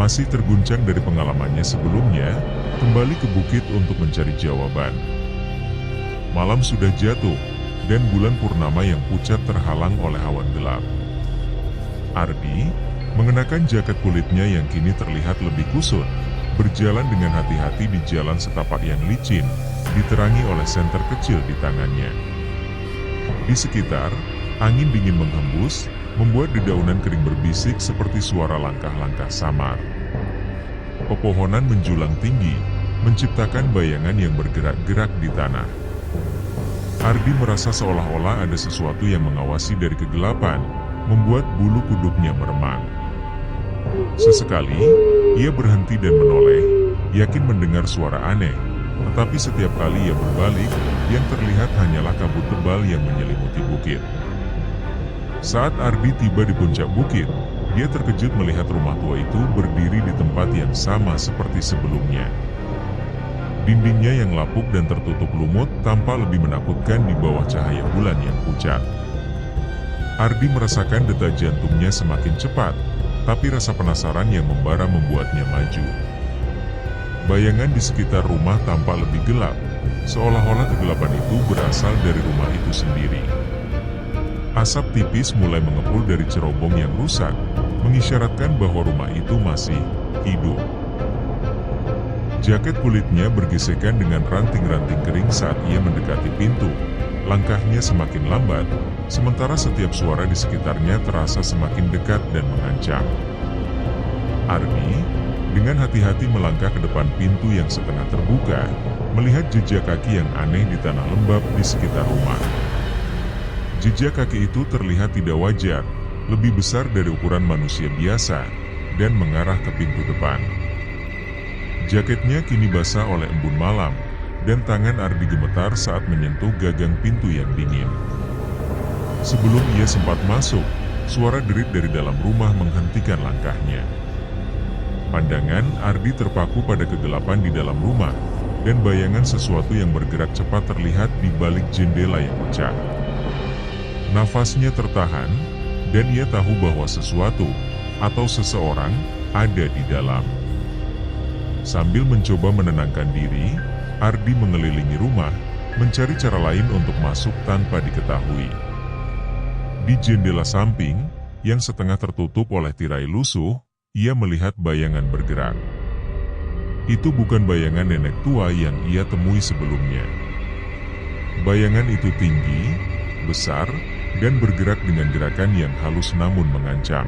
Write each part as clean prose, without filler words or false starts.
masih terguncang dari pengalamannya sebelumnya, kembali ke bukit untuk mencari jawaban. Malam sudah jatuh, dan bulan purnama yang pucat terhalang oleh awan gelap. Ardi, mengenakan jaket kulitnya yang kini terlihat lebih kusut, berjalan dengan hati-hati di jalan setapak yang licin, diterangi oleh senter kecil di tangannya. Di sekitar, angin dingin menghembus, membuat dedaunan kering berbisik seperti suara langkah-langkah samar. Pepohonan menjulang tinggi, menciptakan bayangan yang bergerak-gerak di tanah. Ardi merasa seolah-olah ada sesuatu yang mengawasi dari kegelapan, membuat bulu kuduknya meremang. Sesekali, ia berhenti dan menoleh, yakin mendengar suara aneh, tetapi setiap kali ia berbalik, yang terlihat hanyalah kabut tebal yang menyelimuti bukit. Saat Ardi tiba di puncak bukit, dia terkejut melihat rumah tua itu berdiri di tempat yang sama seperti sebelumnya. Dindingnya yang lapuk dan tertutup lumut tampak lebih menakutkan di bawah cahaya bulan yang pucat. Ardi merasakan detak jantungnya semakin cepat, tapi rasa penasaran yang membara membuatnya maju. Bayangan di sekitar rumah tampak lebih gelap, seolah-olah kegelapan itu berasal dari rumah itu sendiri. Asap tipis mulai mengepul dari cerobong yang rusak, mengisyaratkan bahwa rumah itu masih hidup. Jaket kulitnya bergesekan dengan ranting-ranting kering saat ia mendekati pintu. Langkahnya semakin lambat, sementara setiap suara di sekitarnya terasa semakin dekat dan mengancam. Ardi, dengan hati-hati melangkah ke depan pintu yang setengah terbuka, melihat jejak kaki yang aneh di tanah lembab di sekitar rumah. Jejak kaki itu terlihat tidak wajar, lebih besar dari ukuran manusia biasa, dan mengarah ke pintu depan. Jaketnya kini basah oleh embun malam, dan tangan Ardi gemetar saat menyentuh gagang pintu yang dingin. Sebelum ia sempat masuk, suara derit dari dalam rumah menghentikan langkahnya. Pandangan Ardi terpaku pada kegelapan di dalam rumah, dan bayangan sesuatu yang bergerak cepat terlihat di balik jendela yang pecah. Nafasnya tertahan, dan ia tahu bahwa sesuatu, atau seseorang, ada di dalam. Sambil mencoba menenangkan diri, Ardi mengelilingi rumah, mencari cara lain untuk masuk tanpa diketahui. Di jendela samping, yang setengah tertutup oleh tirai lusuh, ia melihat bayangan bergerak. Itu bukan bayangan nenek tua yang ia temui sebelumnya. Bayangan itu tinggi, besar, dan bergerak dengan gerakan yang halus namun mengancam.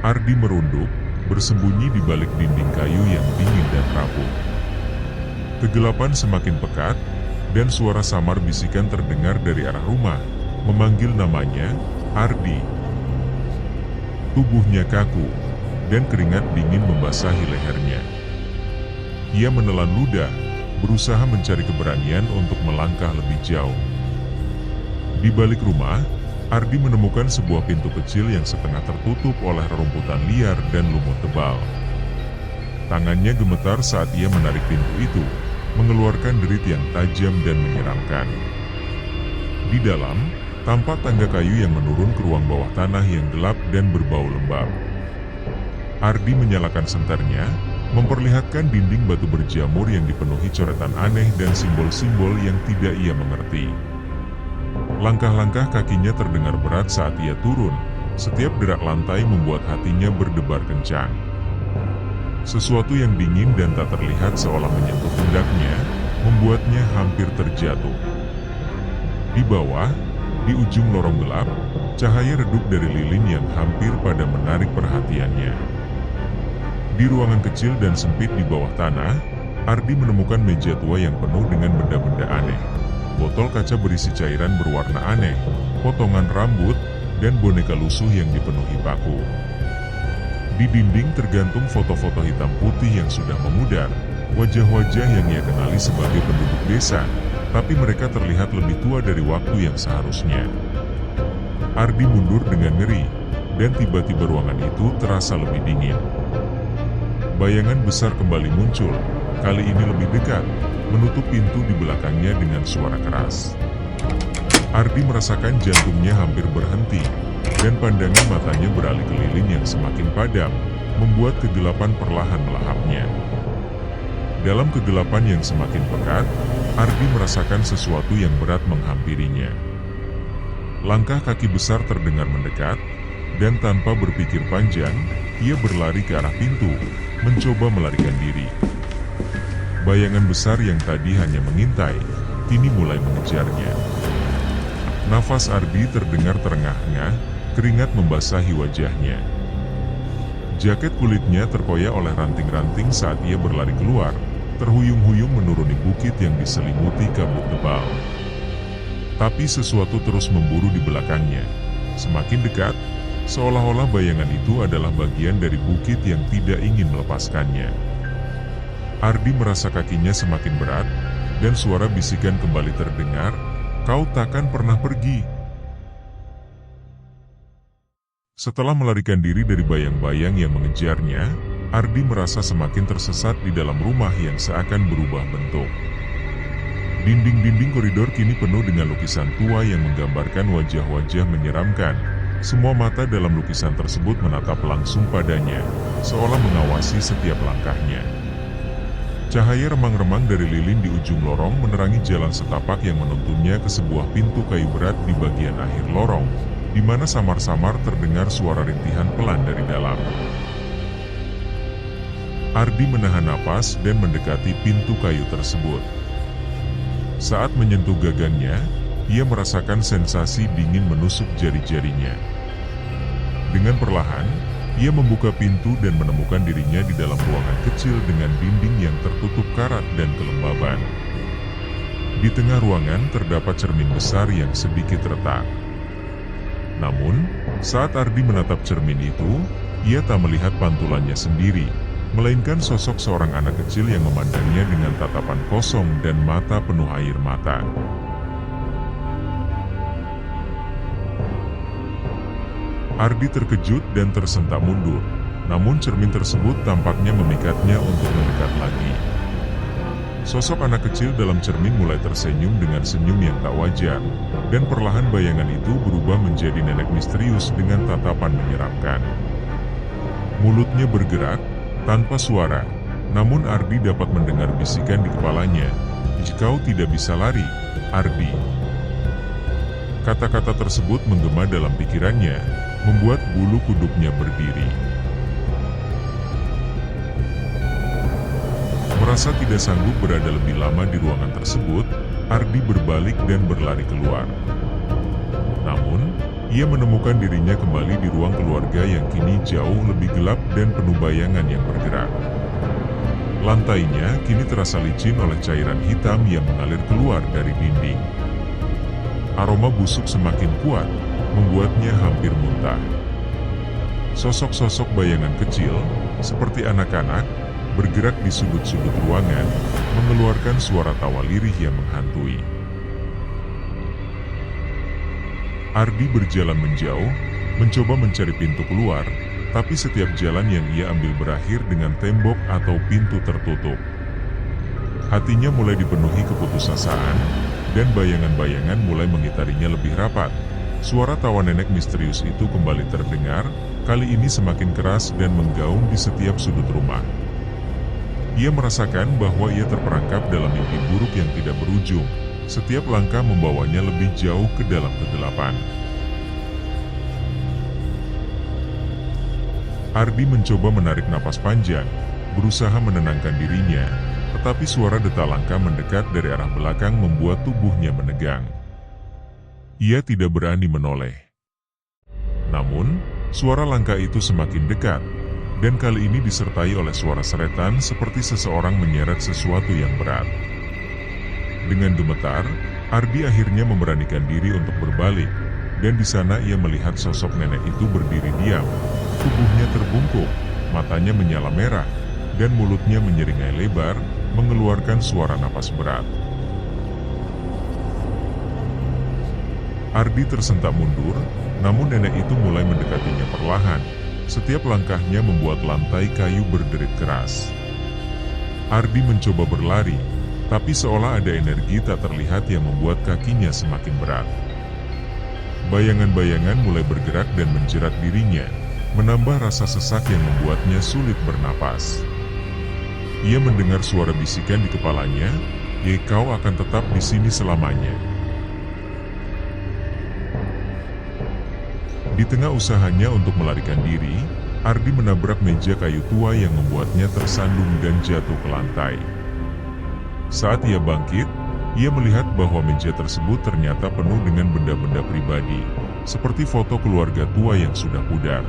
Ardi merunduk, bersembunyi di balik dinding kayu yang dingin dan rapuh. Kegelapan semakin pekat, dan suara samar bisikan terdengar dari arah rumah, memanggil namanya, Ardi. Tubuhnya kaku, dan keringat dingin membasahi lehernya. Ia menelan ludah, berusaha mencari keberanian untuk melangkah lebih jauh. Di balik rumah, Ardi menemukan sebuah pintu kecil yang setengah tertutup oleh rerumputan liar dan lumut tebal. Tangannya gemetar saat ia menarik pintu itu, mengeluarkan derit yang tajam dan menyeramkan. Di dalam, tampak tangga kayu yang menurun ke ruang bawah tanah yang gelap dan berbau lembab. Ardi menyalakan senternya, memperlihatkan dinding batu berjamur yang dipenuhi coretan aneh dan simbol-simbol yang tidak ia mengerti. Langkah-langkah kakinya terdengar berat saat ia turun, setiap derak lantai membuat hatinya berdebar kencang. Sesuatu yang dingin dan tak terlihat seolah menyentuh pundaknya, membuatnya hampir terjatuh. Di bawah, di ujung lorong gelap, cahaya redup dari lilin yang hampir pada menarik perhatiannya. Di ruangan kecil dan sempit di bawah tanah, Ardi menemukan meja tua yang penuh dengan benda-benda aneh. Botol kaca berisi cairan berwarna aneh, potongan rambut, dan boneka lusuh yang dipenuhi paku. Di dinding tergantung foto-foto hitam putih yang sudah memudar, wajah-wajah yang ia kenali sebagai penduduk desa, tapi mereka terlihat lebih tua dari waktu yang seharusnya. Ardi mundur dengan ngeri, dan tiba-tiba ruangan itu terasa lebih dingin. Bayangan besar kembali muncul, kali ini lebih dekat, menutup pintu di belakangnya dengan suara keras. Ardi merasakan jantungnya hampir berhenti, dan pandangan matanya beralih ke lilin yang semakin padam, membuat kegelapan perlahan melahapnya. Dalam kegelapan yang semakin pekat, Ardi merasakan sesuatu yang berat menghampirinya. Langkah kaki besar terdengar mendekat, dan tanpa berpikir panjang, ia berlari ke arah pintu, mencoba melarikan diri. Bayangan besar yang tadi hanya mengintai, kini mulai mengejarnya. Nafas Ardi terdengar terengah-engah, keringat membasahi wajahnya. Jaket kulitnya terkoyak oleh ranting-ranting saat ia berlari keluar, terhuyung-huyung menuruni bukit yang diselimuti kabut tebal. Tapi sesuatu terus memburu di belakangnya. Semakin dekat, seolah-olah bayangan itu adalah bagian dari bukit yang tidak ingin melepaskannya. Ardi merasa kakinya semakin berat, dan suara bisikan kembali terdengar, "Kau takkan pernah pergi." Setelah melarikan diri dari bayang-bayang yang mengejarnya, Ardi merasa semakin tersesat di dalam rumah yang seakan berubah bentuk. Dinding-dinding koridor kini penuh dengan lukisan tua yang menggambarkan wajah-wajah menyeramkan. Semua mata dalam lukisan tersebut menatap langsung padanya, seolah mengawasi setiap langkahnya. Cahaya remang-remang dari lilin di ujung lorong menerangi jalan setapak yang menuntunnya ke sebuah pintu kayu berat di bagian akhir lorong, di mana samar-samar terdengar suara rintihan pelan dari dalam. Ardi menahan napas dan mendekati pintu kayu tersebut. Saat menyentuh gagangnya, ia merasakan sensasi dingin menusuk jari-jarinya. Dengan perlahan, ia membuka pintu dan menemukan dirinya di dalam ruangan kecil dengan dinding yang tertutup karat dan kelembaban. Di tengah ruangan terdapat cermin besar yang sedikit retak. Namun, saat Ardi menatap cermin itu, ia tak melihat pantulannya sendiri, melainkan sosok seorang anak kecil yang memandangnya dengan tatapan kosong dan mata penuh air mata. Ardi terkejut dan tersentak mundur, namun cermin tersebut tampaknya memikatnya untuk mendekat lagi. Sosok anak kecil dalam cermin mulai tersenyum dengan senyum yang tak wajar, dan perlahan bayangan itu berubah menjadi nenek misterius dengan tatapan menyeramkan. Mulutnya bergerak, tanpa suara, namun Ardi dapat mendengar bisikan di kepalanya, "Kau tidak bisa lari, Ardi." Kata-kata tersebut menggema dalam pikirannya, membuat bulu kuduknya berdiri. Merasa tidak sanggup berada lebih lama di ruangan tersebut, Ardi berbalik dan berlari keluar. Namun, ia menemukan dirinya kembali di ruang keluarga yang kini jauh lebih gelap dan penuh bayangan yang bergerak. Lantainya kini terasa licin oleh cairan hitam yang mengalir keluar dari dinding. Aroma busuk semakin kuat, membuatnya hampir muntah. Sosok-sosok bayangan kecil, seperti anak-anak, bergerak di sudut-sudut ruangan, mengeluarkan suara tawa lirih yang menghantui. Ardi berjalan menjauh, mencoba mencari pintu keluar, tapi setiap jalan yang ia ambil berakhir dengan tembok atau pintu tertutup. Hatinya mulai dipenuhi keputusasaan, dan bayangan-bayangan mulai mengitarinya lebih rapat. Suara tawa nenek misterius itu kembali terdengar, kali ini semakin keras dan menggaung di setiap sudut rumah. Ia merasakan bahwa ia terperangkap dalam mimpi buruk yang tidak berujung. Setiap langkah membawanya lebih jauh ke dalam kegelapan. Ardi mencoba menarik napas panjang, berusaha menenangkan dirinya, tetapi suara detak langkah mendekat dari arah belakang membuat tubuhnya menegang. Ia tidak berani menoleh. Namun, suara langkah itu semakin dekat, dan kali ini disertai oleh suara seretan seperti seseorang menyeret sesuatu yang berat. Dengan gemetar, Ardi akhirnya memberanikan diri untuk berbalik, dan di sana ia melihat sosok nenek itu berdiri diam. Tubuhnya terbungkuk, matanya menyala merah, dan mulutnya menyeringai lebar, mengeluarkan suara napas berat. Ardi tersentak mundur, namun nenek itu mulai mendekatinya perlahan. Setiap langkahnya membuat lantai kayu berderit keras. Ardi mencoba berlari, tapi seolah ada energi tak terlihat yang membuat kakinya semakin berat. Bayangan-bayangan mulai bergerak dan menjerat dirinya, menambah rasa sesak yang membuatnya sulit bernapas. Ia mendengar suara bisikan di kepalanya, kau akan tetap di sini selamanya." Di tengah usahanya untuk melarikan diri, Ardi menabrak meja kayu tua yang membuatnya tersandung dan jatuh ke lantai. Saat ia bangkit, ia melihat bahwa meja tersebut ternyata penuh dengan benda-benda pribadi, seperti foto keluarga tua yang sudah pudar.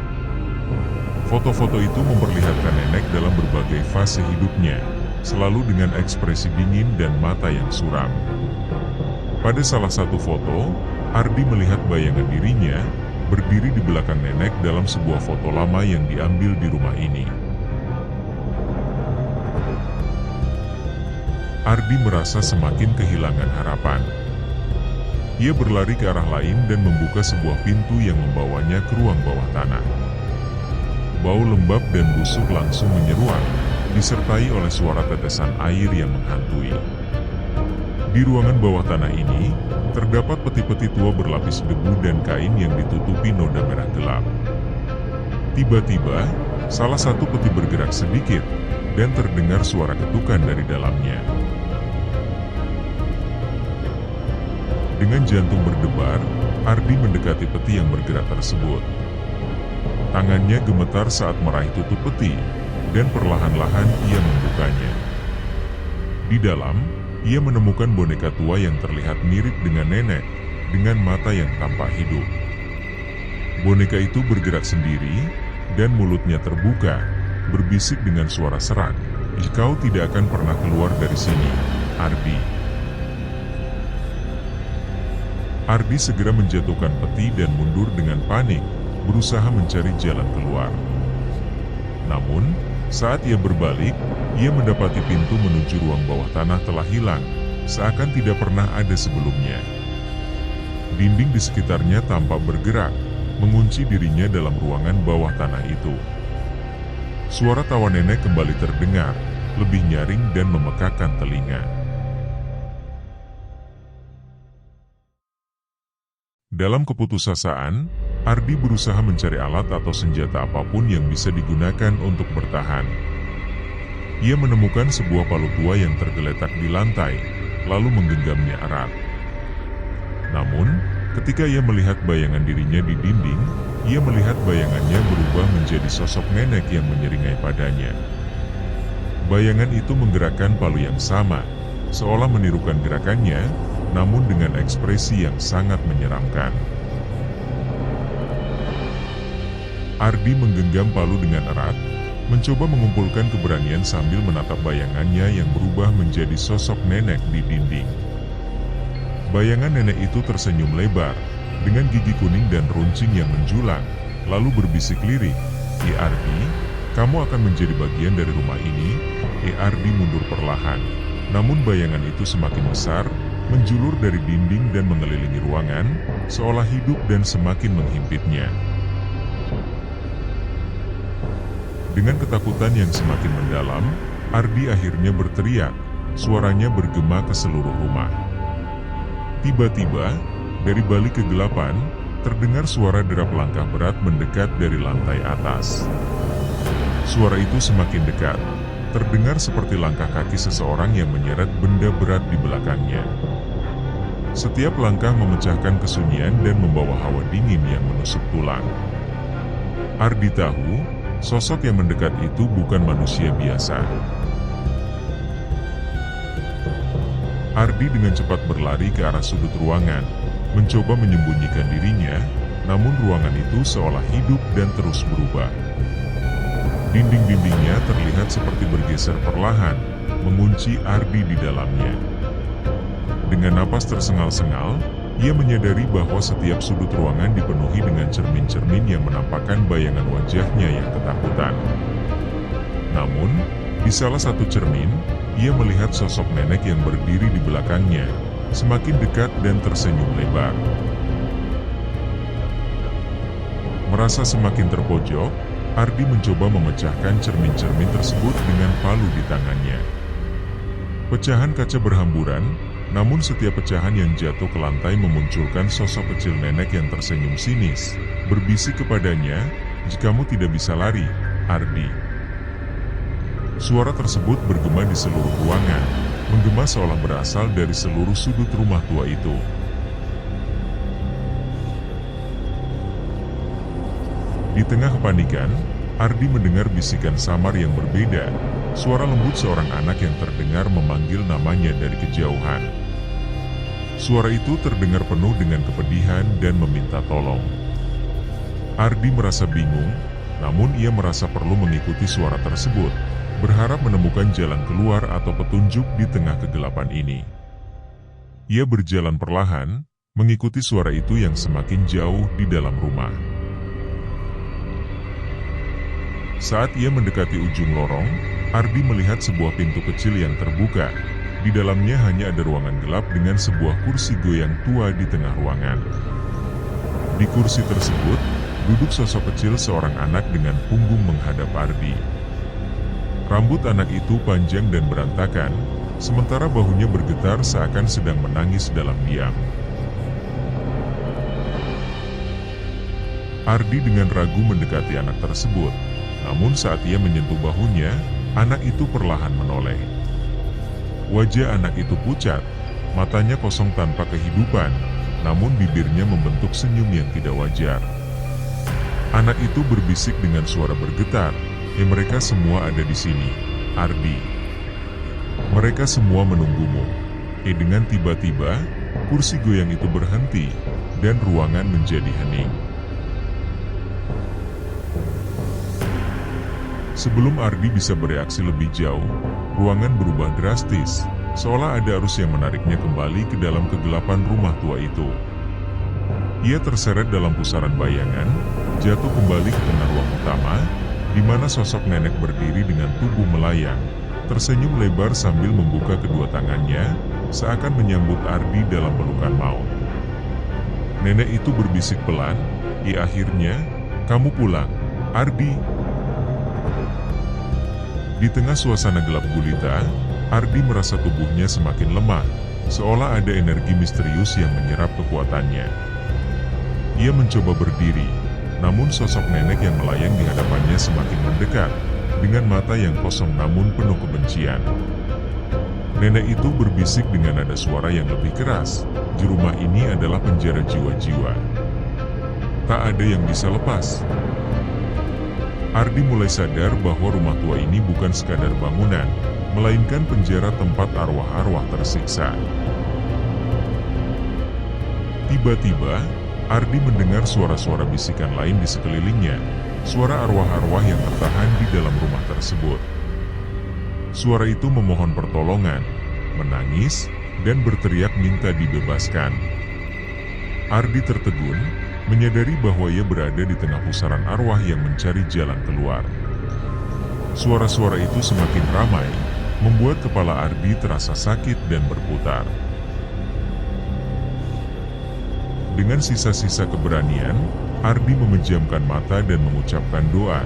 Foto-foto itu memperlihatkan nenek dalam berbagai fase hidupnya, selalu dengan ekspresi dingin dan mata yang suram. Pada salah satu foto, Ardi melihat bayangan dirinya berdiri di belakang nenek dalam sebuah foto lama yang diambil di rumah ini. Ardi merasa semakin kehilangan harapan. Ia berlari ke arah lain dan membuka sebuah pintu yang membawanya ke ruang bawah tanah. Bau lembab dan busuk langsung menyeruak, disertai oleh suara tetesan air yang menghantui. Di ruangan bawah tanah ini, terdapat peti-peti tua berlapis debu dan kain yang ditutupi noda merah gelap. Tiba-tiba, salah satu peti bergerak sedikit, dan terdengar suara ketukan dari dalamnya. Dengan jantung berdebar, Ardi mendekati peti yang bergerak tersebut. Tangannya gemetar saat meraih tutup peti, dan perlahan-lahan ia membukanya. Di dalam, ia menemukan boneka tua yang terlihat mirip dengan nenek, dengan mata yang tampak hidup. Boneka itu bergerak sendiri, dan mulutnya terbuka, berbisik dengan suara serak, "Kau tidak akan pernah keluar dari sini, Ardi." Ardi segera menjatuhkan peti dan mundur dengan panik, berusaha mencari jalan keluar. Namun, saat ia berbalik, ia mendapati pintu menuju ruang bawah tanah telah hilang, seakan tidak pernah ada sebelumnya. Dinding di sekitarnya tampak bergerak, mengunci dirinya dalam ruangan bawah tanah itu. Suara tawa nenek kembali terdengar, lebih nyaring dan memekakan telinga. Dalam keputusasaan, Ardi berusaha mencari alat atau senjata apapun yang bisa digunakan untuk bertahan. Ia menemukan sebuah palu tua yang tergeletak di lantai, lalu menggenggamnya erat. Namun, ketika ia melihat bayangan dirinya di dinding, ia melihat bayangannya berubah menjadi sosok nenek yang menyeringai padanya. Bayangan itu menggerakkan palu yang sama, seolah menirukan gerakannya, namun dengan ekspresi yang sangat menyeramkan. Ardi menggenggam palu dengan erat, mencoba mengumpulkan keberanian sambil menatap bayangannya yang berubah menjadi sosok nenek di dinding. Bayangan nenek itu tersenyum lebar, dengan gigi kuning dan runcing yang menjulang, lalu berbisik lirih, Ardi, kamu akan menjadi bagian dari rumah ini." Ardi mundur perlahan, namun bayangan itu semakin besar, menjulur dari dinding dan mengelilingi ruangan, seolah hidup dan semakin menghimpitnya. Dengan ketakutan yang semakin mendalam, Ardi akhirnya berteriak, suaranya bergema ke seluruh rumah. Tiba-tiba, dari balik kegelapan, terdengar suara derap langkah berat mendekat dari lantai atas. Suara itu semakin dekat, terdengar seperti langkah kaki seseorang yang menyeret benda berat di belakangnya. Setiap langkah memecahkan kesunyian dan membawa hawa dingin yang menusuk tulang. Ardi tahu, sosok yang mendekat itu bukan manusia biasa. Ardi dengan cepat berlari ke arah sudut ruangan, mencoba menyembunyikan dirinya, namun ruangan itu seolah hidup dan terus berubah. Dinding-dindingnya terlihat seperti bergeser perlahan, mengunci Ardi di dalamnya. Dengan napas tersengal-sengal, ia menyadari bahwa setiap sudut ruangan dipenuhi dengan cermin-cermin yang menampakkan bayangan wajahnya yang ketakutan. Namun, di salah satu cermin, ia melihat sosok nenek yang berdiri di belakangnya, semakin dekat dan tersenyum lebar. Merasa semakin terpojok, Ardi mencoba memecahkan cermin-cermin tersebut dengan palu di tangannya. Pecahan kaca berhamburan, namun setiap pecahan yang jatuh ke lantai memunculkan sosok kecil nenek yang tersenyum sinis, berbisik kepadanya, "Jikamu tidak bisa lari, Ardi." Suara tersebut bergema di seluruh ruangan, menggema seolah berasal dari seluruh sudut rumah tua itu. Di tengah kepanikan, Ardi mendengar bisikan samar yang berbeda, suara lembut seorang anak yang terdengar memanggil namanya dari kejauhan. Suara itu terdengar penuh dengan kepedihan dan meminta tolong. Ardi merasa bingung, namun ia merasa perlu mengikuti suara tersebut, berharap menemukan jalan keluar atau petunjuk di tengah kegelapan ini. Ia berjalan perlahan, mengikuti suara itu yang semakin jauh di dalam rumah. Saat ia mendekati ujung lorong, Ardi melihat sebuah pintu kecil yang terbuka. Di dalamnya hanya ada ruangan gelap dengan sebuah kursi goyang tua di tengah ruangan. Di kursi tersebut, duduk sosok kecil seorang anak dengan punggung menghadap Ardi. Rambut anak itu panjang dan berantakan, sementara bahunya bergetar seakan sedang menangis dalam diam. Ardi dengan ragu mendekati anak tersebut. Namun saat ia menyentuh bahunya, anak itu perlahan menoleh. Wajah anak itu pucat, matanya kosong tanpa kehidupan, namun bibirnya membentuk senyum yang tidak wajar. Anak itu berbisik dengan suara bergetar, mereka semua ada di sini, Ardi. Mereka semua menunggumu." Dengan tiba-tiba, kursi goyang itu berhenti, dan ruangan menjadi hening. Sebelum Ardi bisa bereaksi lebih jauh, ruangan berubah drastis, seolah ada arus yang menariknya kembali ke dalam kegelapan rumah tua itu. Ia terseret dalam pusaran bayangan, jatuh kembali ke tengah ruang utama, di mana sosok nenek berdiri dengan tubuh melayang, tersenyum lebar sambil membuka kedua tangannya, seakan menyambut Ardi dalam pelukan maut. Nenek itu berbisik pelan, akhirnya, kamu pulang, Ardi." Di tengah suasana gelap gulita, Ardi merasa tubuhnya semakin lemah, seolah ada energi misterius yang menyerap kekuatannya. Ia mencoba berdiri, namun sosok nenek yang melayang di hadapannya semakin mendekat, dengan mata yang kosong namun penuh kebencian. Nenek itu berbisik dengan nada suara yang lebih keras, "Di rumah ini adalah penjara jiwa-jiwa. Tak ada yang bisa lepas." Ardi mulai sadar bahwa rumah tua ini bukan sekadar bangunan, melainkan penjara tempat arwah-arwah tersiksa. Tiba-tiba, Ardi mendengar suara-suara bisikan lain di sekelilingnya, suara arwah-arwah yang tertahan di dalam rumah tersebut. Suara itu memohon pertolongan, menangis, dan berteriak minta dibebaskan. Ardi tertegun, menyadari bahwa ia berada di tengah pusaran arwah yang mencari jalan keluar. Suara-suara itu semakin ramai, membuat kepala Ardi terasa sakit dan berputar. Dengan sisa-sisa keberanian, Ardi memejamkan mata dan mengucapkan doa,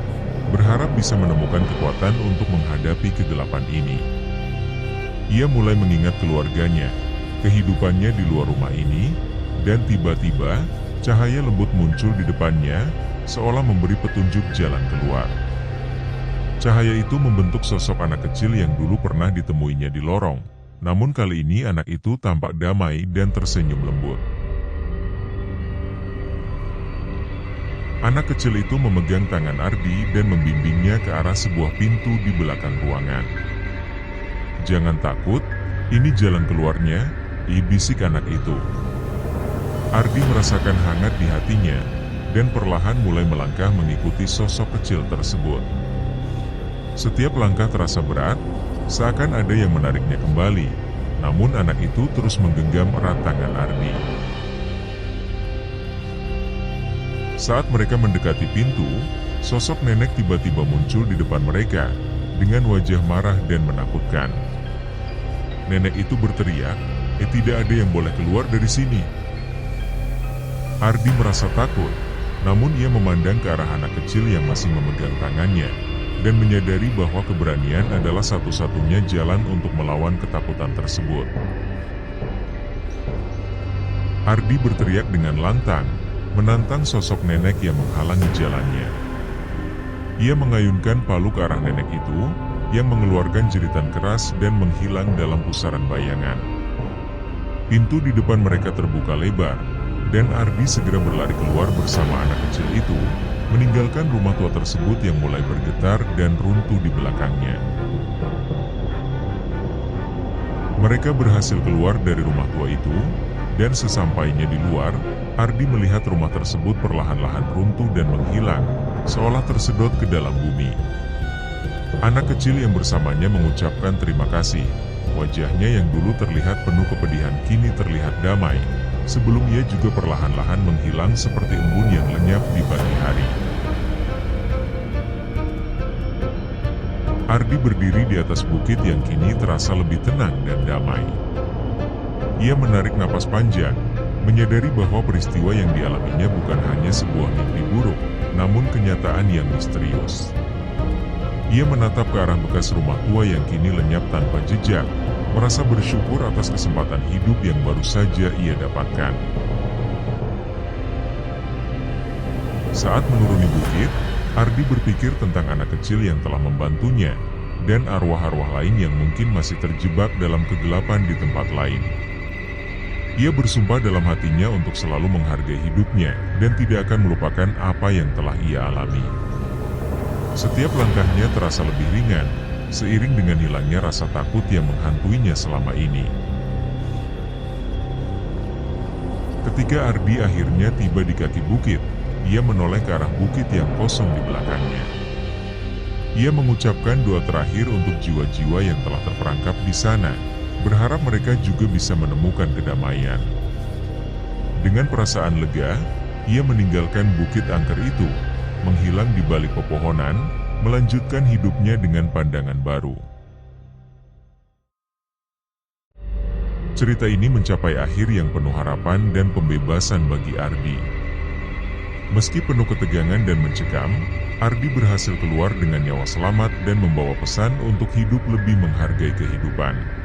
berharap bisa menemukan kekuatan untuk menghadapi kegelapan ini. Ia mulai mengingat keluarganya, kehidupannya di luar rumah ini, dan tiba-tiba, cahaya lembut muncul di depannya, seolah memberi petunjuk jalan keluar. Cahaya itu membentuk sosok anak kecil yang dulu pernah ditemuinya di lorong, namun kali ini anak itu tampak damai dan tersenyum lembut. Anak kecil itu memegang tangan Ardi dan membimbingnya ke arah sebuah pintu di belakang ruangan. "Jangan takut, ini jalan keluarnya," bisik anak itu. Ardi merasakan hangat di hatinya, dan perlahan mulai melangkah mengikuti sosok kecil tersebut. Setiap langkah terasa berat, seakan ada yang menariknya kembali, namun anak itu terus menggenggam erat tangan Ardi. Saat mereka mendekati pintu, sosok nenek tiba-tiba muncul di depan mereka, dengan wajah marah dan menakutkan. Nenek itu berteriak, "Tidak ada yang boleh keluar dari sini." Ardi merasa takut, namun ia memandang ke arah anak kecil yang masih memegang tangannya, dan menyadari bahwa keberanian adalah satu-satunya jalan untuk melawan ketakutan tersebut. Ardi berteriak dengan lantang, menantang sosok nenek yang menghalangi jalannya. Ia mengayunkan palu ke arah nenek itu, yang mengeluarkan jeritan keras dan menghilang dalam pusaran bayangan. Pintu di depan mereka terbuka lebar, dan Ardi segera berlari keluar bersama anak kecil itu, meninggalkan rumah tua tersebut yang mulai bergetar dan runtuh di belakangnya. Mereka berhasil keluar dari rumah tua itu, dan sesampainya di luar, Ardi melihat rumah tersebut perlahan-lahan runtuh dan menghilang, seolah tersedot ke dalam bumi. Anak kecil yang bersamanya mengucapkan terima kasih. Wajahnya yang dulu terlihat penuh kepedihan kini terlihat damai, sebelum ia juga perlahan-lahan menghilang seperti embun yang lenyap di pagi hari. Ardi berdiri di atas bukit yang kini terasa lebih tenang dan damai. Ia menarik napas panjang, menyadari bahwa peristiwa yang dialaminya bukan hanya sebuah mimpi buruk, namun kenyataan yang misterius. Ia menatap ke arah bekas rumah tua yang kini lenyap tanpa jejak, merasa bersyukur atas kesempatan hidup yang baru saja ia dapatkan. Saat menuruni bukit, Ardi berpikir tentang anak kecil yang telah membantunya, dan arwah-arwah lain yang mungkin masih terjebak dalam kegelapan di tempat lain. Ia bersumpah dalam hatinya untuk selalu menghargai hidupnya, dan tidak akan melupakan apa yang telah ia alami. Setiap langkahnya terasa lebih ringan, seiring dengan hilangnya rasa takut yang menghantuinya selama ini. Ketika Ardi akhirnya tiba di kaki bukit, ia menoleh ke arah bukit yang kosong di belakangnya. Ia mengucapkan doa terakhir untuk jiwa-jiwa yang telah terperangkap di sana, berharap mereka juga bisa menemukan kedamaian. Dengan perasaan lega, ia meninggalkan bukit angker itu, menghilang di balik pepohonan, melanjutkan hidupnya dengan pandangan baru. Cerita ini mencapai akhir yang penuh harapan dan pembebasan bagi Ardi. Meski penuh ketegangan dan mencekam, Ardi berhasil keluar dengan nyawa selamat dan membawa pesan untuk hidup lebih menghargai kehidupan.